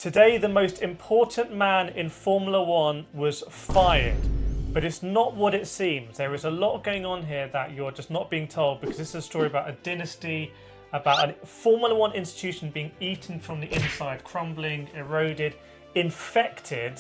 Today, the most important man in Formula One was fired, but it's not what it seems. There is a lot going on here that you're just not being told, because this is a story about a dynasty, about a Formula One institution being eaten from the inside, crumbling, eroded, infected,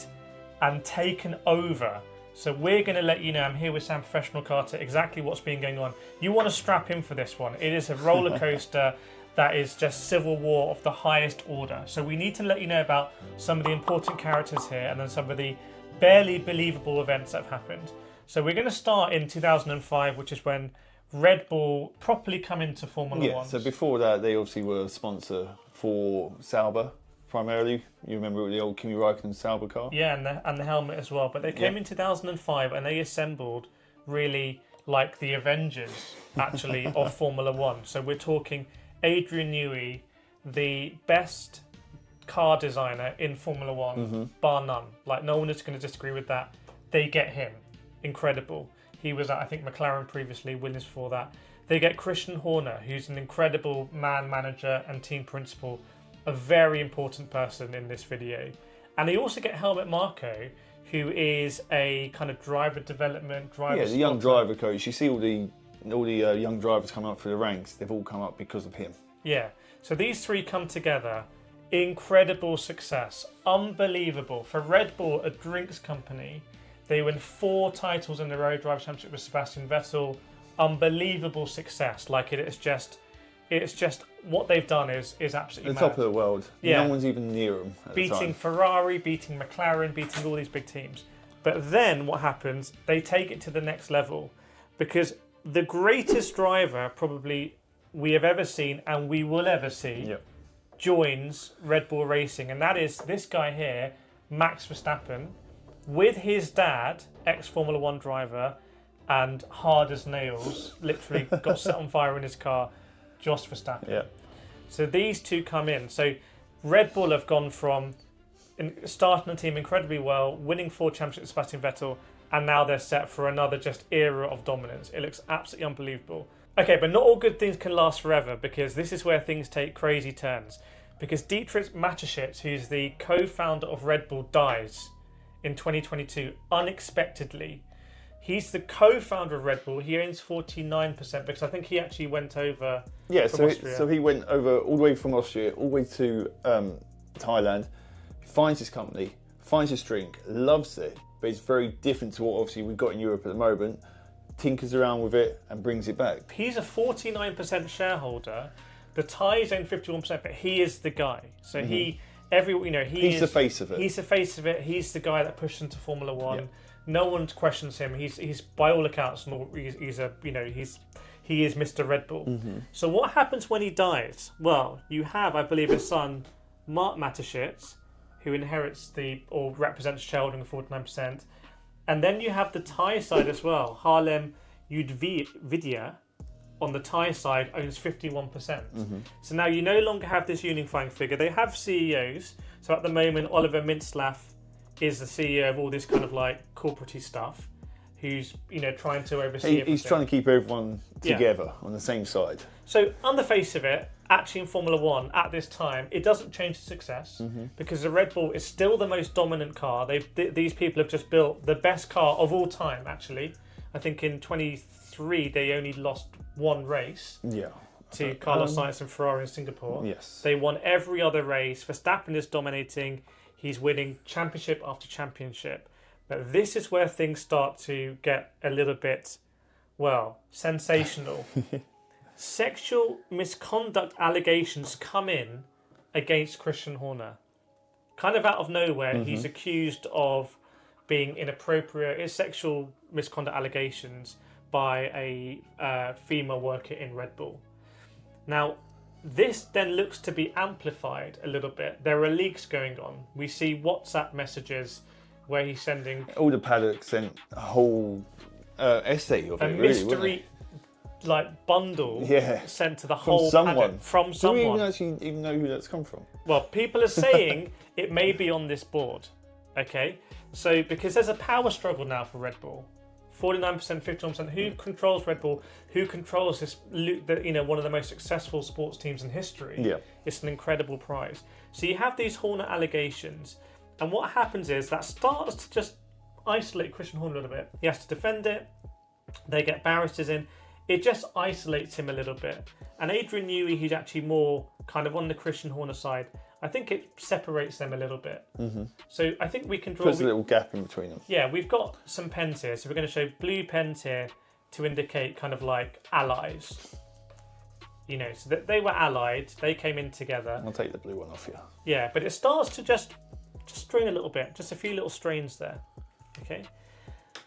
and taken over. So we're going to let you know, I'm here with Sam Professional Carter, exactly what's been going on. You want to strap in for this one. It is a roller coaster. That is just civil war of the highest order. So we need to let you know about some of the important characters here and then some of the barely believable events that have happened. So we're going to start in 2005, which is when Red Bull properly come into Formula One. So before that, they obviously were a sponsor for Sauber, primarily. You remember the old Kimi Raikkonen Sauber car? Yeah, and the helmet as well. But they came in 2005 and they assembled really like the Avengers, actually, of Formula One. So we're talking Adrian Newey, the best car designer in Formula One, bar none. Like, no one is going to disagree with that. They get him. Incredible. He was at, I think, McLaren previously, Williams before that. They get Christian Horner, who's an incredible man manager and team principal, a very important person in this video. And they also get Helmut Marko, who is a kind of driver development, the young driver coach. You see all the young drivers coming up through the ranks, they've all come up because of him. Yeah, so these three come together, incredible success, unbelievable. For Red Bull, a drinks company, they win 4 titles in a row, Driver Championship with Sebastian Vettel, unbelievable success. Like it's just what they've done is absolutely the mad. Top of the world. No one's even near them at the time. Beating Ferrari, beating McLaren, beating all these big teams. But then what happens, they take it to the next level, because the greatest driver probably we have ever seen and we will ever see joins Red Bull Racing, and that is this guy here, Max Verstappen, with his dad, ex-Formula One driver and hard as nails, literally got set on fire in his car, Jos Verstappen. Yeah. So these two come in. So Red Bull have gone from starting the team incredibly well, winning 4 championships with Sebastian Vettel, and now they're set for another just era of dominance. It looks absolutely unbelievable. Okay, but not all good things can last forever, because this is where things take crazy turns. Because Dietrich Mateschitz, who's the co-founder of Red Bull, dies in 2022 unexpectedly. He's the co-founder of Red Bull. He owns 49%, because I think he actually went over from Austria. So he went over all the way from Austria, all the way to Thailand, finds his company, finds his drink, loves it, but it's very different to what obviously we've got in Europe at the moment, tinkers around with it and brings it back. He's a 49% shareholder. The Thais own 51%, but he is the guy. So he's the face of it. He's the face of it. He's the guy that pushed into Formula One. Yeah. No one questions him. He's by all accounts, he is Mr. Red Bull. So what happens when he dies? Well, you have, I believe, his son, Mark Mateschitz, who inherits or represents shareholding of 49%. And then you have the Thai side as well. Harlem Yudvidya on the Thai side owns 51%. So now you no longer have this unifying figure. They have CEOs. So at the moment, Oliver Mintzlaff is the CEO of all this kind of like corporate-y stuff, who's trying to oversee everything. He's trying to keep everyone together on the same side. So on the face of it, actually in Formula One at this time, it doesn't change the success, because the Red Bull is still the most dominant car. These people have just built the best car of all time, actually. I think in 23 they only lost 1 race to Carlos Sainz and Ferrari in Singapore. Yes. They won every other race. Verstappen is dominating. He's winning championship after championship. But this is where things start to get a little bit, sensational. Sexual misconduct allegations come in against Christian Horner. Kind of out of nowhere, he's accused of being inappropriate. Sexual misconduct allegations by a female worker in Red Bull. Now, this then looks to be amplified a little bit. There are leaks going on. We see WhatsApp messages where he's sending... All the paddock sent a whole essay of it, mystery bundle sent to the whole paddock from someone. Do we even know who that's come from? Well, people are saying it may be on this board. Okay, so because there's a power struggle now for Red Bull. 49%, 51%. Who controls Red Bull? Who controls this? One of the most successful sports teams in history. Yeah, it's an incredible prize. So you have these Horner allegations, and what happens is that starts to just isolate Christian Horner a little bit. He has to defend it. They get barristers in. It just isolates him a little bit. And Adrian Newey, who's actually more kind of on the Christian Horner side, I think it separates them a little bit. So I think we can draw... Puts a little gap in between them. Yeah, we've got some pens here. So we're going to show blue pens here to indicate kind of like allies. You know, so that they were allied. They came in together. I'll take the blue one off here. Yeah, but it starts to just strain a little bit. Just a few little strains there. Okay.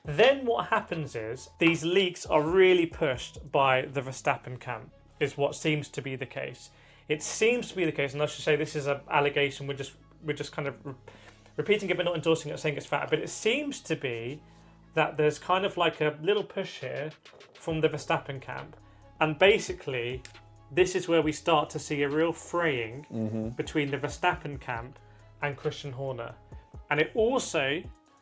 Then what happens is these leaks are really pushed by the Verstappen camp, is what seems to be the case. It seems to be the case, and I should say this is an allegation. We're just kind of repeating it, but not endorsing it, saying it's fact. But it seems to be that there's kind of like a little push here from the Verstappen camp, and basically this is where we start to see a real fraying between the Verstappen camp and Christian Horner, and it also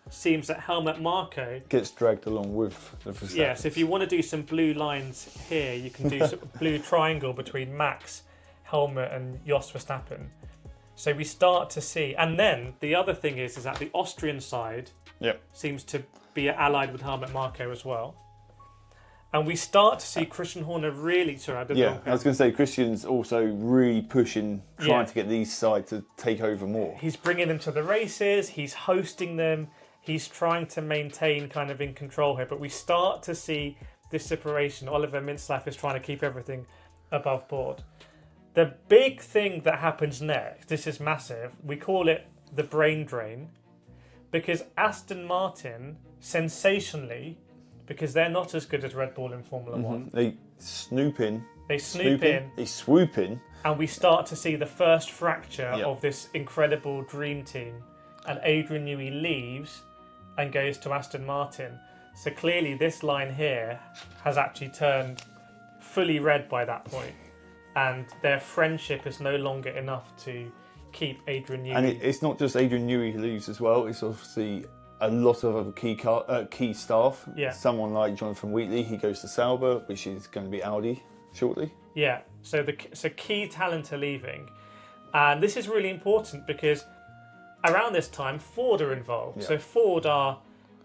seems that Helmut Marko gets dragged along with the Verstappen. Yes, if you want to do some blue lines here, you can do some blue triangle between Max, Helmut and Jos Verstappen. So we start to see, and then the other thing is that the Austrian side seems to be allied with Helmut Marko as well. And we start to see Christian Horner really... Sorry, I didn't I was going to say, Christian's also really pushing, trying to get these sides to take over more. He's bringing them to the races, he's hosting them, he's trying to maintain kind of in control here, but we start to see this separation. Oliver Mintzlaff is trying to keep everything above board. The big thing that happens next, this is massive, we call it the brain drain, because Aston Martin, sensationally, because they're not as good as Red Bull in Formula One. They snoop in. They swoop in. And we start to see the first fracture of this incredible dream team. And Adrian Newey leaves and goes to Aston Martin. So clearly this line here has actually turned fully red by that point. And their friendship is no longer enough to keep Adrian Newey. And it's not just Adrian Newey who leaves as well. It's obviously a lot of other key staff. Yeah. Someone like Jonathan Wheatley, he goes to Sauber, which is going to be Audi shortly. Yeah. So key talent are leaving, and this is really important because around this time Ford are involved. Yeah. So Ford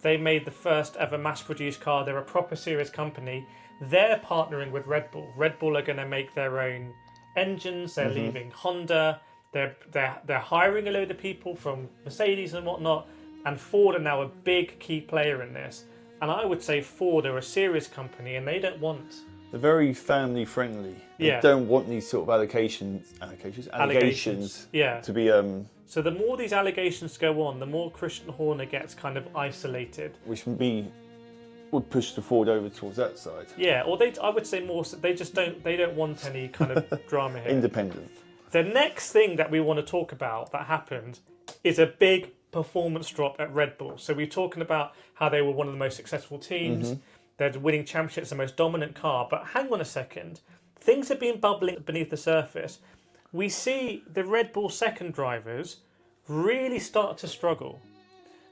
they made the first ever mass-produced car. They're a proper serious company. They're partnering with Red Bull. Red Bull are going to make their own engines. They're leaving Honda. They're hiring a load of people from Mercedes and whatnot. And Ford are now a big key player in this. And I would say Ford are a serious company, and they don't want... They're very family friendly. They don't want these sort of allegations to be... So the more these allegations go on, the more Christian Horner gets kind of isolated. Which would push the Ford over towards that side. Yeah, or I would say more, they don't want any kind of drama here. Independent. The next thing that we want to talk about that happened is a big performance drop at Red Bull. So we're talking about how they were one of the most successful teams. They're winning championships, the most dominant car. But hang on a second. Things have been bubbling beneath the surface. We see the Red Bull second drivers really start to struggle.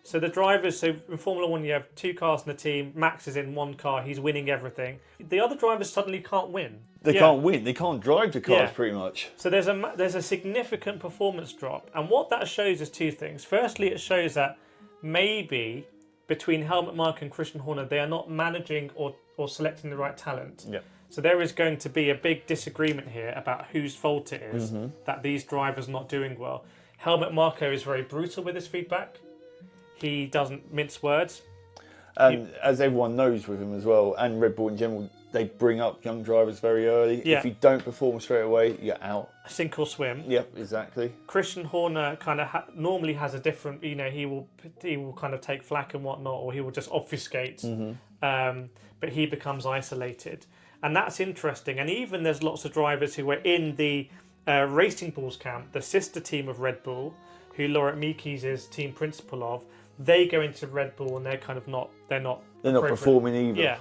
So the drivers, so in Formula One you have two cars in the team, Max is in one car, he's winning everything. The other drivers suddenly can't win. They can't win, they can't drive the cars pretty much. So there's a significant performance drop, and what that shows is two things. Firstly, it shows that maybe between Helmut Marko and Christian Horner, they are not managing or selecting the right talent. Yeah. So there is going to be a big disagreement here about whose fault it is that these drivers are not doing well. Helmut Marko is very brutal with his feedback. He doesn't mince words. As everyone knows with him as well, and Red Bull in general, they bring up young drivers very early. Yeah. If you don't perform straight away, you're out. Sink or swim. Yep, exactly. Christian Horner kind of normally has a different, he will kind of take flack and whatnot, or he will just obfuscate. But he becomes isolated. And that's interesting. And even there's lots of drivers who were in the Racing Bulls camp, the sister team of Red Bull, who Laurent Mekies is team principal of. They go into Red Bull and they're kind of they're not performing either. Yeah.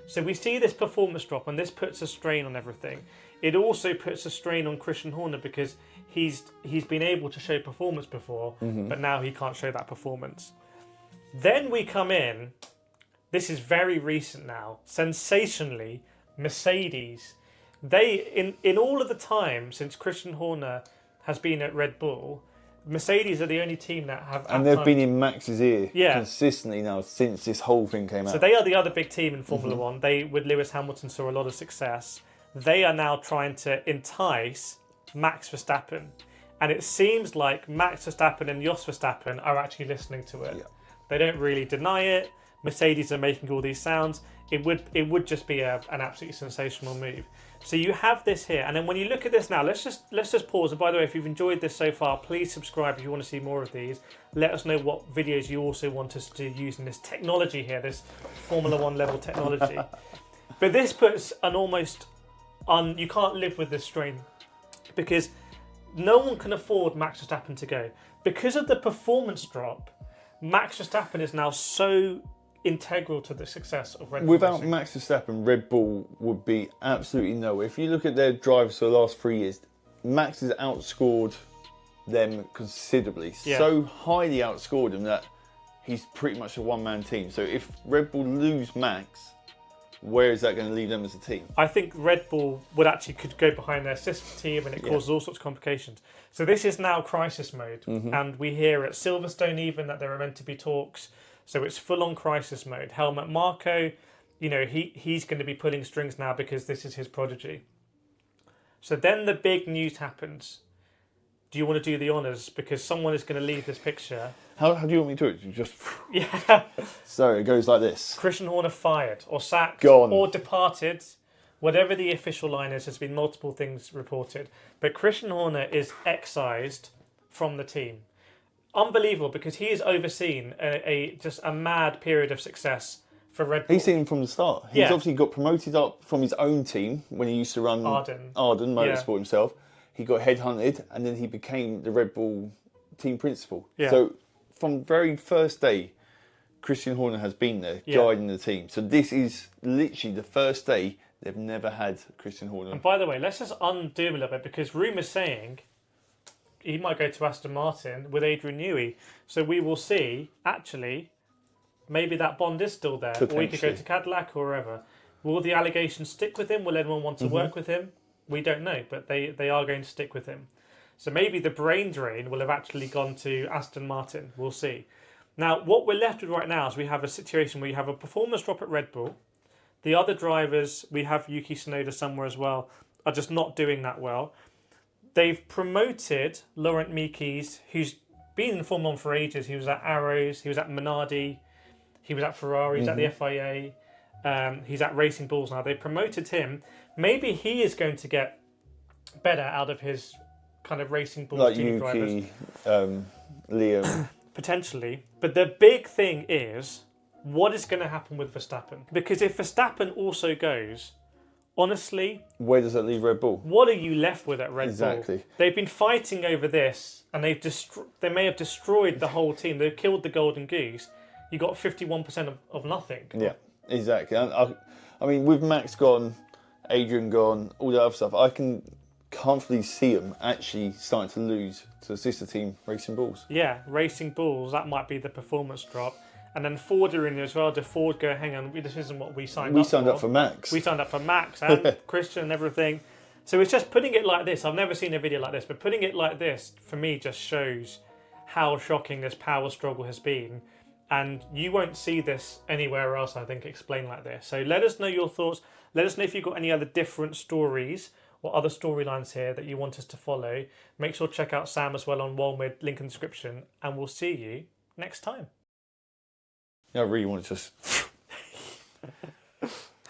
So we see this performance drop, and this puts a strain on everything. It also puts a strain on Christian Horner because he's been able to show performance before, but now he can't show that performance. Then we come in, this is very recent now, sensationally, Mercedes. They, in all of the time since Christian Horner has been at Red Bull. Mercedes are the only team that have... And they've been in Max's ear consistently now since this whole thing came out. So they are the other big team in Formula One. They, with Lewis Hamilton, saw a lot of success. They are now trying to entice Max Verstappen. And it seems like Max Verstappen and Jos Verstappen are actually listening to it. Yeah. They don't really deny it. Mercedes are making all these sounds. It would just be an absolutely sensational move. So you have this here, and then when you look at this now, let's just pause. And by the way, if you've enjoyed this so far, please subscribe if you want to see more of these. Let us know what videos you also want us to use in this technology here, this Formula One level technology. But this puts an almost you can't live with this strain, because no one can afford Max Verstappen to go because of the performance drop. Max Verstappen is now so integral to the success of Red Bull. Without racing. Max Verstappen, Red Bull would be absolutely nowhere. If you look at their drivers for the last 3 years, Max has outscored them considerably. Yeah. So highly outscored them that he's pretty much a one-man team. So if Red Bull lose Max, where is that going to leave them as a team? I think Red Bull could go behind their sister team, and it causes all sorts of complications. So this is now crisis mode, and we hear at Silverstone even that there are meant to be talks. So it's full-on crisis mode. Helmut Marko, he's going to be pulling strings now because this is his prodigy. So then the big news happens. Do you want to do the honours? Because someone is going to leave this picture. How do you want me to do it? Just Yeah. So it goes like this. Christian Horner fired or sacked Gone. or departed. Whatever the official line is, there's been multiple things reported. But Christian Horner is excised from the team. Unbelievable, because he has overseen just a mad period of success for Red Bull. He's seen him from the start. He's obviously got promoted up from his own team when he used to run Arden Motorsport himself. He got headhunted, and then he became the Red Bull team principal. Yeah. So from very first day, Christian Horner has been there guiding the team. So this is literally the first day they've never had Christian Horner. And by the way, let's just undo him a little bit, because rumours saying he might go to Aston Martin with Adrian Newey. So we will see, actually, maybe that bond is still there. Or he could go to Cadillac or wherever. Will the allegations stick with him? Will anyone want to work with him? We don't know, but they are going to stick with him. So maybe the brain drain will have actually gone to Aston Martin. We'll see. Now, what we're left with right now is we have a situation where you have a performance drop at Red Bull. The other drivers, we have Yuki Tsunoda somewhere as well, are just not doing that well. They've promoted Laurent Mekies, who's been in Formula 1 for ages. He was at Arrows, he was at Minardi, he was at Ferrari, he's at the FIA, he's at Racing Bulls now. They promoted him. Maybe he is going to get better out of his kind of Racing Bulls like team Yuki, drivers. Liam. Potentially. But the big thing is, what is going to happen with Verstappen? Because if Verstappen also goes, honestly, where does that leave Red Bull? What are you left with at Red Bull? Exactly. They've been fighting over this, and they may have destroyed the whole team. They've killed the golden goose. You got 51% of nothing. Yeah, exactly. I mean, with Max gone, Adrian gone, all that other stuff, I can comfortably see them actually starting to lose to the sister team, Racing Bulls. Yeah, Racing Bulls, that might be the performance drop. And then Ford are in there as well. Did Ford go, hang on, this isn't what we signed up for? We signed up for Max. We signed up for Max and Christian and everything. So it's just putting it like this. I've never seen a video like this, but putting it like this, for me, just shows how shocking this power struggle has been. And you won't see this anywhere else, I think, explained like this. So let us know your thoughts. Let us know if you've got any other different stories or other storylines here that you want us to follow. Make sure to check out Sam as well on Walmid, link in the description. And we'll see you next time. I really want to just